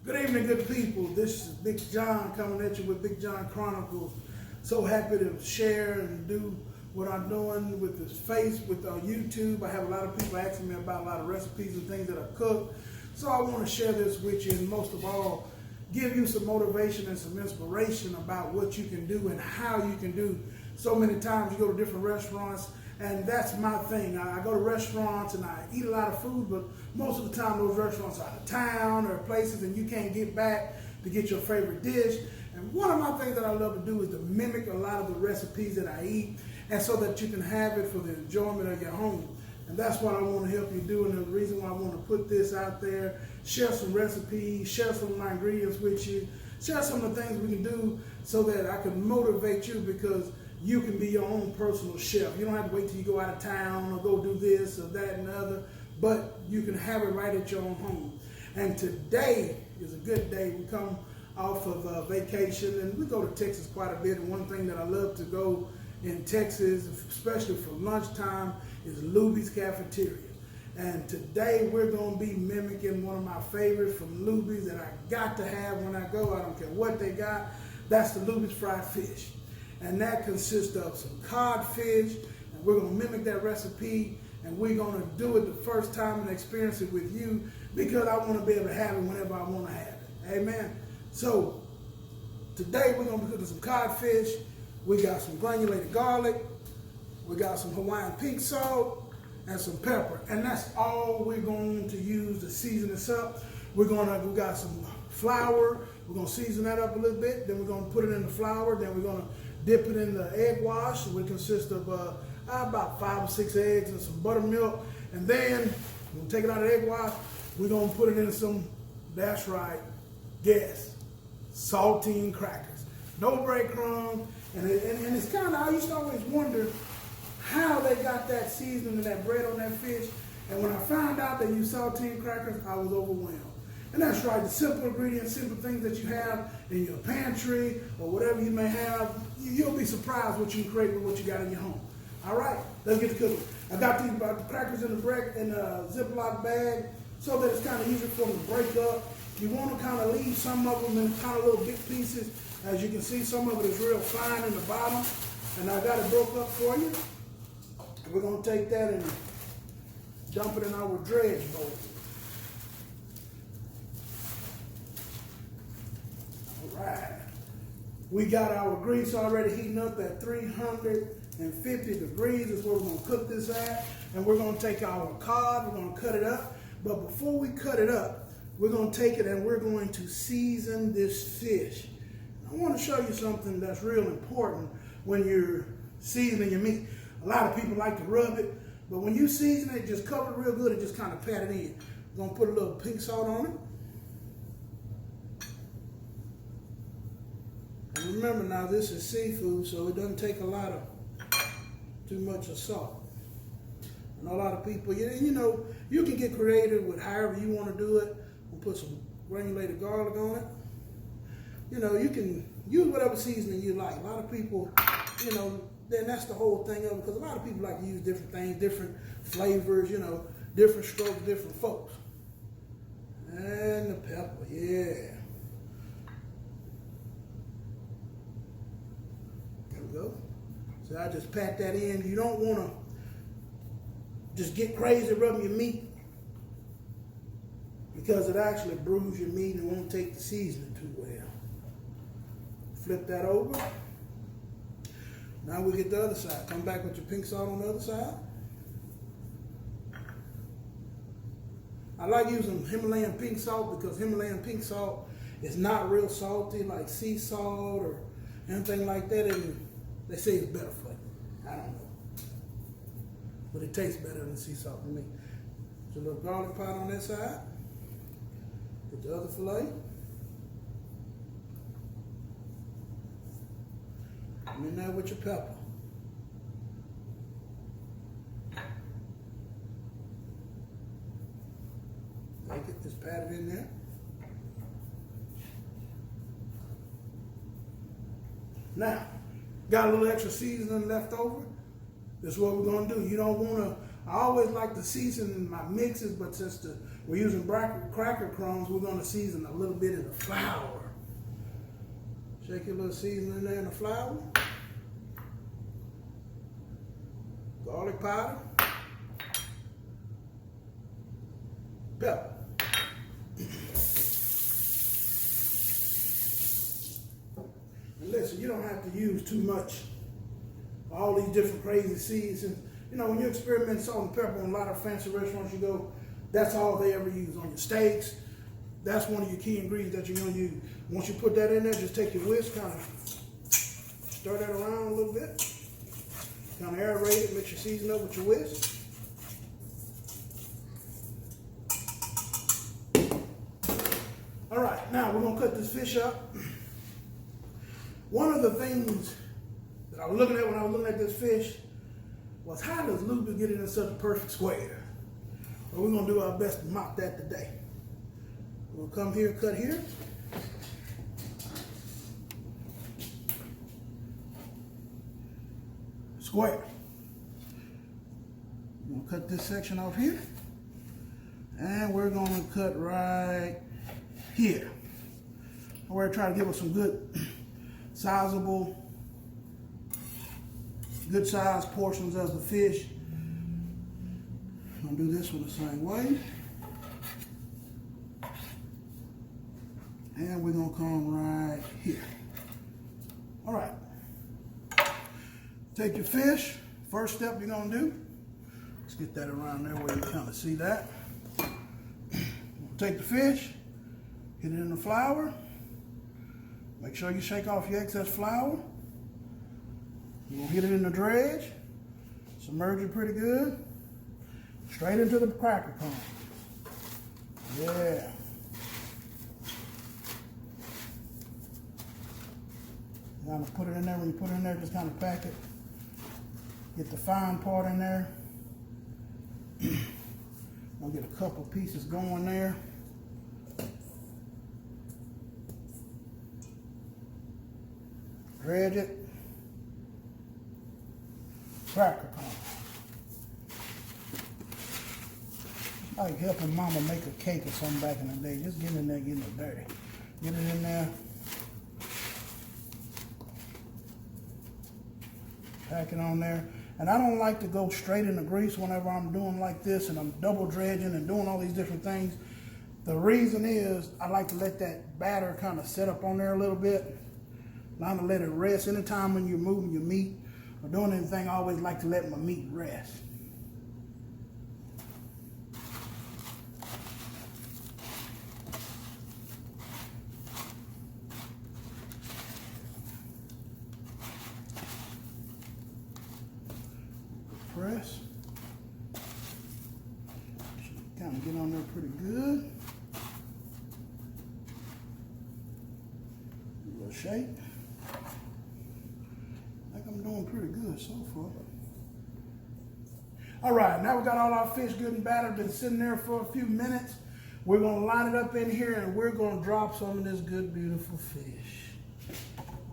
Good evening, good people. This is Big John coming at you with Big John Chronicles. So happy to share and do what I'm doing with this with YouTube. I have a lot of people asking me about a lot of recipes and things that I cook. So I want to share this with you, and most of all, give you some motivation and some inspiration about what you can do and how you can do. So many times you go to different restaurants, and that's my thing. I go to restaurants and I eat a lot of food, but most of the time those restaurants are out of town or places and you can't get back to get your favorite dish. And one of my things that I love to do is to mimic a lot of the recipes that I eat, and so that you can have it for the enjoyment of your home. And that's what I want to help you do, and the reason why I want to put this out there, share some recipes, share some of my ingredients with you, share some of the things we can do so that I can motivate you, because you can be your own personal chef. You don't have to wait till you go out of town or go do this or that and the other, but you can have it right at your own home. And today is a good day. We come off of vacation, and we go to Texas quite a bit, and one thing that I love to go in Texas, especially for lunchtime, is Luby's cafeteria. And today we're going to be mimicking one of my favorites from Luby's that I got to have when I go. I don't care what they got. That's the Luby's fried fish. And that consists of some codfish, and we're going to mimic that recipe, and we're going to do it the first time and experience it with you, because I want to be able to have it whenever I want to have it. Amen. So today we're going to be cooking some codfish. We got some granulated garlic, we got some Hawaiian pink salt, and some pepper. And that's all we're going to use to season this up. We got some flour. We're going to season that up a little bit. Then we're going to put it in the flour. Then we're going to dip it in the egg wash, which consists of about 5 or 6 eggs and some buttermilk. And then we'll take it out of the egg wash. We're going to put it in some, that's right, guess, saltine crackers. No breadcrumbs. And it's kind of, I used to always wonder how they got that seasoning and that bread on that fish. And when I found out they used saltine crackers, I was overwhelmed. And that's right, the simple ingredients, simple things that you have in your pantry or whatever you may have, you'll be surprised what you can create with what you got in your home. All right, let's get to cooking. I got these crackers in a Ziploc bag so that it's kind of easy for them to break up. You want to kind of leave some of them in kind of little big pieces. As you can see, some of it is real fine in the bottom. And I got it broke up for you. And we're going to take that and dump it in our dredge bowl. All right. We got our grease already heating up at 350 degrees is where we're going to cook this at. And we're going to take our cod, we're going to cut it up. But before we cut it up, we're going to take it and we're going to season this fish. I want to show you something that's real important when you're seasoning your meat. A lot of people like to rub it, but when you season it, just cover it real good and just kind of pat it in. We're going to put a little pink salt on it. And remember now, this is seafood, so it doesn't take too much of salt. And a lot of people, you know, you can get creative with however you want to do it. We'll put some granulated garlic on it. You know, you can use whatever seasoning you like. A lot of people, you know, then that's the whole thing of it, because a lot of people like to use different things, different flavors, you know, different strokes, different folks. And the pepper, yeah. There we go. So I just pat that in. You don't want to just get crazy rubbing your meat, because it actually brews your meat and won't take the seasoning too well. Flip that over. Now we get the other side. Come back with your pink salt on the other side. I like using Himalayan pink salt because Himalayan pink salt is not real salty like sea salt or anything like that. And they say it's better for you. I don't know. But it tastes better than sea salt to me. So a little garlic powder on that side. Get the other fillet. Come in there with your pepper. Take it, just pat it in there. Now, got a little extra seasoning left over. This is what we're going to do. You don't want to I always like to season my mixes, but since we're using cracker crumbs, we're going to season a little bit of the flour. Shake your little seasoning there in the flour. Garlic powder. Pepper. And listen, you don't have to use too much. All these different crazy seasons. You know, when you experiment salt and pepper in a lot of fancy restaurants you go, that's all they ever use on your steaks. That's one of your key ingredients that you're going to use. Once you put that in there, just take your whisk, kind of stir that around a little bit. Kind of aerate it, mix your season up with your whisk. All right, now we're going to cut this fish up. One of the things that I was looking at when I was looking at this fish was, how does Luby get it in such a perfect square? Well, we're going to do our best to mop that today. We'll come here, cut here. Square. We'll cut this section off here. And we're going to cut right here. We're going to try to give us some good, sizable, good sized portions of the fish. I'm going to do this one the same way. And we're going to come right here. All right. Take your fish. First step you're going to do, let's get that around there where you kind of see that. Take the fish, hit it in the flour. Make sure you shake off your excess flour. You're going to hit it in the dredge. Submerge it pretty good. Straight into the cracker crumb. Yeah. You gotta put it in there. When you put it in there, just kind of pack it. Get the fine part in there. I'll get a couple pieces going there. Dredge it. Cracker crumb. Like helping mama make a cake or something back in the day. Just get in there, getting it dirty. Get it in there. Pack it on there. And I don't like to go straight in the grease whenever I'm doing like this and I'm double dredging and doing all these different things. The reason is I like to let that batter kind of set up on there a little bit. Not to let it rest. Anytime when you're moving your meat or doing anything, I always like to let my meat rest. Press. Kind of get on there pretty good. A little shake. I think I'm doing pretty good so far. All right, now we got all our fish good and battered. Been sitting there for a few minutes. We're gonna line it up in here and we're gonna drop some of this good, beautiful fish.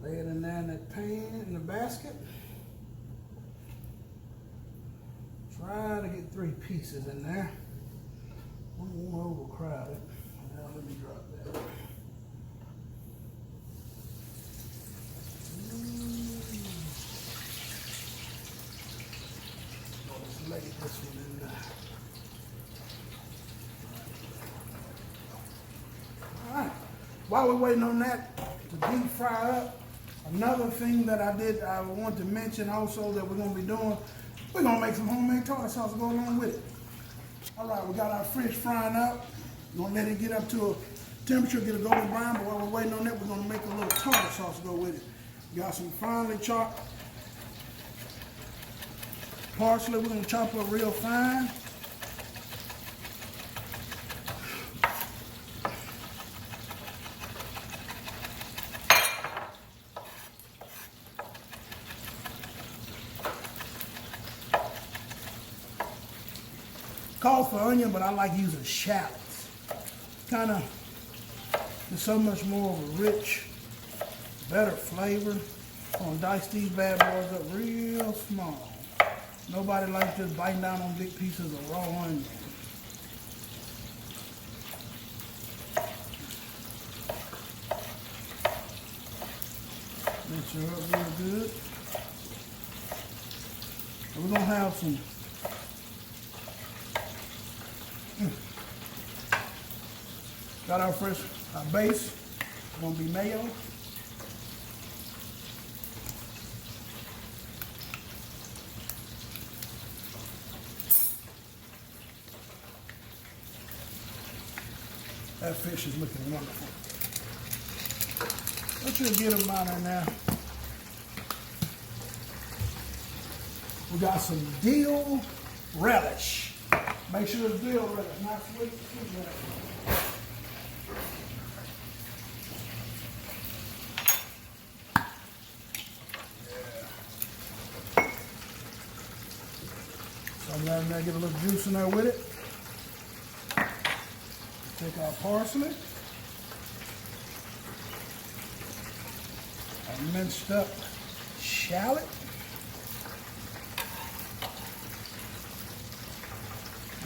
Lay it in there in that pan, in the basket. Try to get 3 pieces in there. I don't want to overcrowd it. Now let me drop that. Let's lay this one in there. All right. While we're waiting on that to deep fry up, another thing that I want to mention also that we're going to be doing, we're going to make some homemade tartar sauce to go along with it. All right, we got our fish frying up. We're going to let it get up to a temperature, get a golden brown, but while we're waiting on that, we're going to make a little tartar sauce to go with it. We got some finely chopped parsley. We're going to chop up real fine. Calls for onion, but I like using shallots. Kind of, there's so much more of a rich, better flavor. I'm gonna dice these bad boys up real small. Nobody likes just biting down on big pieces of raw onion. Mix her up real good. And we're gonna have some got our base. It's gonna be mayo. That fish is looking wonderful. Let's just get them out of there. We got some dill relish. Make sure it's dill relish, not sweet relish. So I'm letting that get a little juice in there with it. Take our parsley. Our minced up shallot.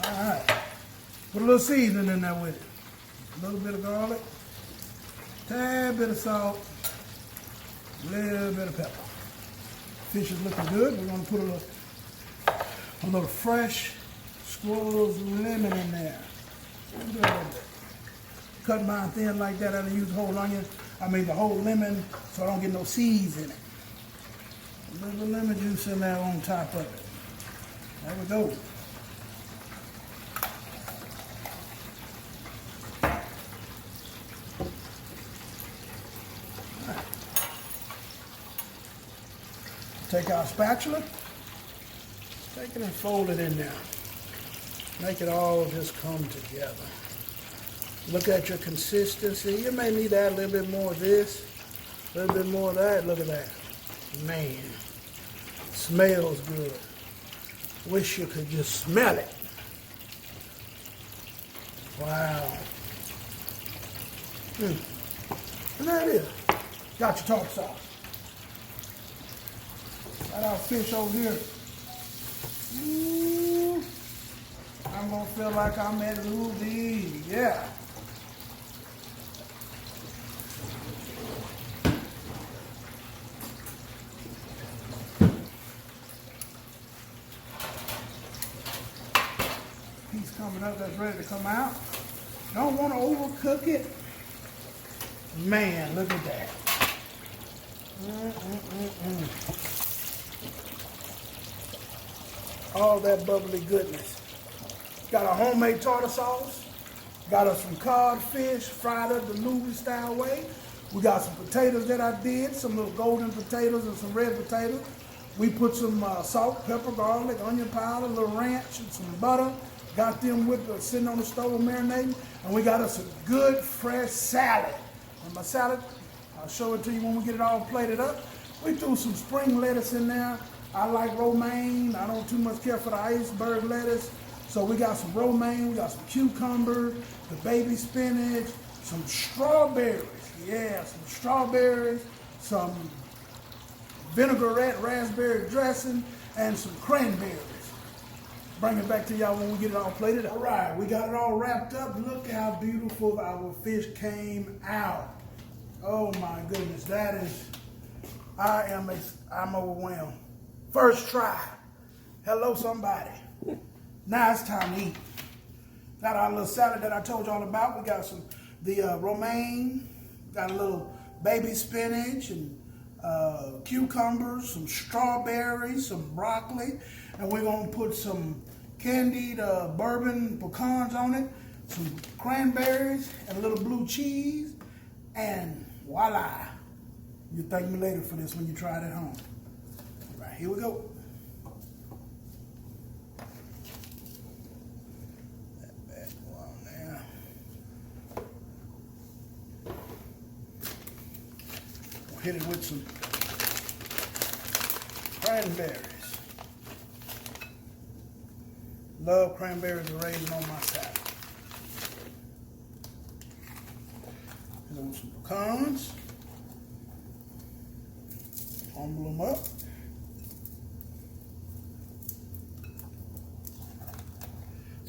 All right. Put a little seasoning in there with it. A little bit of garlic, tad bit of salt, a little bit of pepper. Fish is looking good. We're going to put a little fresh squeezed lemon in there. Cut mine thin like that. I use the whole onion. I mean the whole lemon, so I don't get no seeds in it. A little lemon juice in there on top of it. There we go. Right. Take our spatula, take it and fold it in there. Make it all just come together. Look at your consistency. You may need to add a little bit more of this, a little bit more of that. Look at that. Man, smells good. Wish you could just smell it. Wow. And there it is. Got your tartar sauce. Got our fish over here. I'm gonna feel like I'm at Luby. Yeah. Piece coming up that's ready to come out. Don't want to overcook it. Man, look at that. All that bubbly goodness. Got a homemade tartar sauce. Got us some codfish fried up the Luby style way. We got some potatoes that I did, some little golden potatoes and some red potatoes. We put some salt, pepper, garlic, onion powder, a little ranch, and some butter. Got them with sitting on the stove marinating. And we got us a good fresh salad. And my salad, I'll show it to you when we get it all plated up. We threw some spring lettuce in there. I like romaine. I don't too much care for the iceberg lettuce. So we got some romaine, we got some cucumber, the baby spinach, some strawberries. Yeah, some strawberries, some vinaigrette raspberry dressing, and some cranberries. Bring it back to y'all when we get it all plated up. All right, we got it all wrapped up. Look how beautiful our fish came out. Oh my goodness, that is, I'm overwhelmed. First try. Hello, somebody. Now it's time to eat. Got our little salad that I told you all about. We got the romaine, got a little baby spinach and cucumbers, some strawberries, some broccoli, and we're gonna put some candied bourbon pecans on it, some cranberries, and a little blue cheese, and voila. You thank me later for this when you try it at home. All right, here we go. Hit it with some cranberries. Love cranberries and raisins on my salad. And then with some pecans. Humble them up.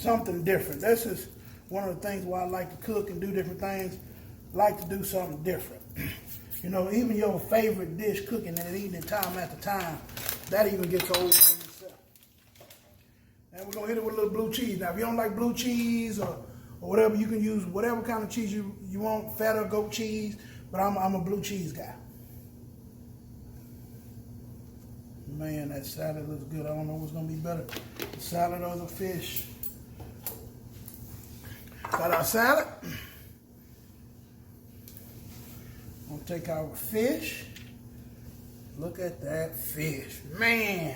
something different. This is one of the things why I like to cook and do different things. Like to do something different. You know, even your favorite dish, cooking and eating it time after time, that even gets old in itself. And we're gonna hit it with a little blue cheese. Now, if you don't like blue cheese or whatever, you can use whatever kind of cheese you want, feta, goat cheese, but I'm a blue cheese guy. Man, that salad looks good. I don't know what's gonna be better, the salad or the fish. Got our salad. Gonna take our fish. Look at that fish. Man.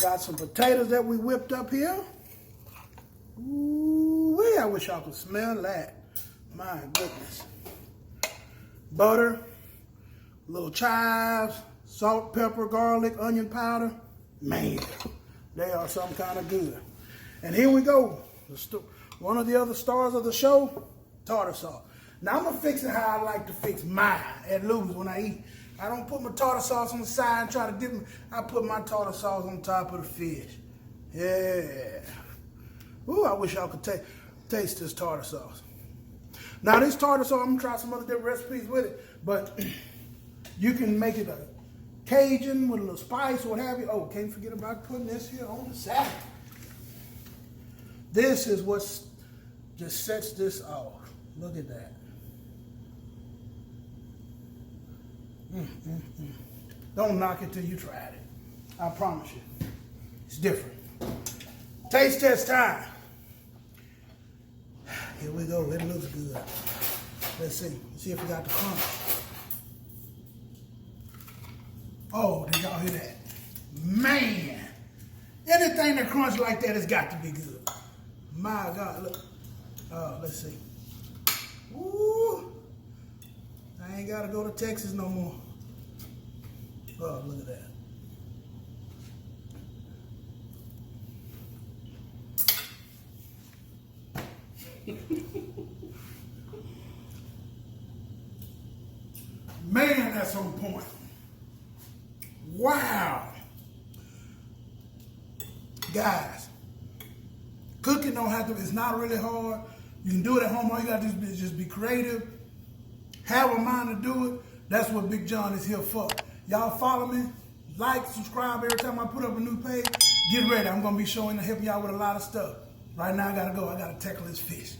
Got some potatoes that we whipped up here. Ooh, I wish y'all could smell that. My goodness. Butter, little chives, salt, pepper, garlic, onion powder. Man, they are some kind of good. And here we go. One of the other stars of the show, tartar sauce. Now I'm gonna fix it how I like to fix mine at Luby's when I eat. I don't put my tartar sauce on the side and try to dip it. I put my tartar sauce on top of the fish. Yeah. Ooh, I wish y'all could taste this tartar sauce. Now this tartar sauce, I'm gonna try some other different recipes with it, but you can make it a Cajun with a little spice or what have you. Oh, can't forget about putting this here on the salad. This is what just sets this off. Look at that. Don't knock it till you tried it. I promise you. It's different. Taste test time. Here we go. It looks good. Let's see. Let's see if we got the crunch. Oh, did y'all hear that? Man. Anything that crunch like that has got to be good. My God, look. Let's see. Ooh. I ain't got to go to Texas no more. Oh, look at that. Man, that's on point. Wow. Guys, cooking don't have to, it's not really hard. You can do it at home. All you got to do is just be creative. Have a mind to do it. That's what Big John is here for. Y'all follow me, like, subscribe every time I put up a new page. Get ready. I'm going to be showing and helping y'all with a lot of stuff. Right now, I got to go. I got to tackle this fish.